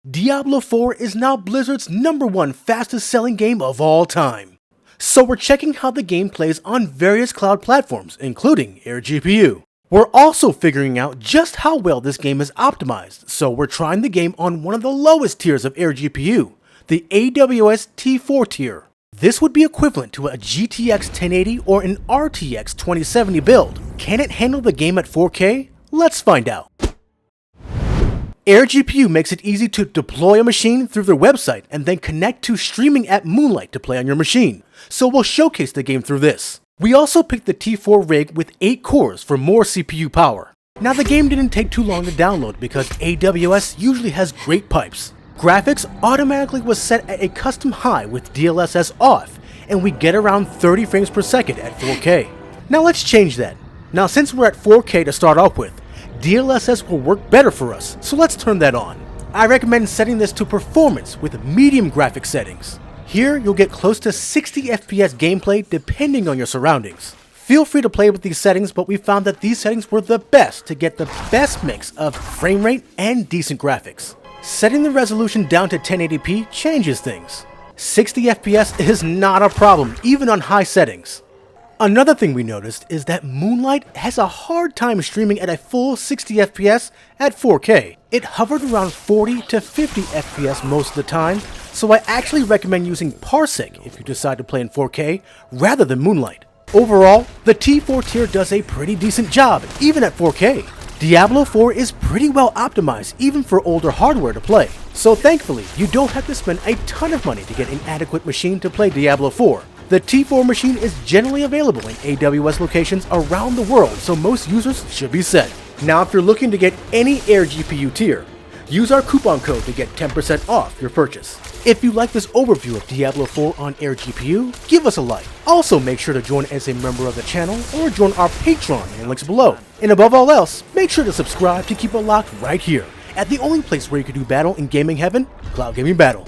Diablo 4 is now Blizzard's #1 fastest selling game of all time. So we're checking how the game plays on various cloud platforms, including AirGPU. We're also figuring out just how well this game is optimized, so we're trying the game on one of the lowest tiers of AirGPU, the AWS T4 tier. This would be equivalent to a GTX 1080 or an RTX 2070 build. Can it handle the game at 4K? Let's find out. AirGPU makes it easy to deploy a machine through their website and then connect to streaming app Moonlight to play on your machine, so we'll showcase the game through this. We also picked the T4 rig with 8 cores for more CPU power. Now the game didn't take too long to download because AWS usually has great pipes. Graphics automatically was set at a custom high with DLSS off, and we get around 30 frames per second at 4K. Now let's change that. Now since we're at 4K to start off with, DLSS will work better for us, so let's turn that on. I recommend setting this to performance with medium graphic settings. Here you'll get close to 60 FPS gameplay depending on your surroundings. Feel free to play with these settings, but we found that these settings were the best to get the best mix of frame rate and decent graphics. Setting the resolution down to 1080p changes things. 60 FPS is not a problem, even on high settings. Another thing we noticed is that Moonlight has a hard time streaming at a full 60 FPS at 4K. It hovered around 40 to 50 FPS most of the time, so I actually recommend using Parsec if you decide to play in 4K rather than Moonlight. Overall, the T4 tier does a pretty decent job, even at 4K. Diablo 4 is pretty well optimized even for older hardware to play, so thankfully you don't have to spend a ton of money to get an adequate machine to play Diablo 4. The T4 machine is generally available in AWS locations around the world, so most users should be set. Now if you're looking to get any AirGPU tier, use our coupon code to get 10% off your purchase. If you like this overview of Diablo 4 on AirGPU, give us a like. Also make sure to join as a member of the channel or join our Patreon in the links below. And above all else, make sure to subscribe to keep it locked right here at the only place where you can do battle in gaming heaven, Cloud Gaming Battle.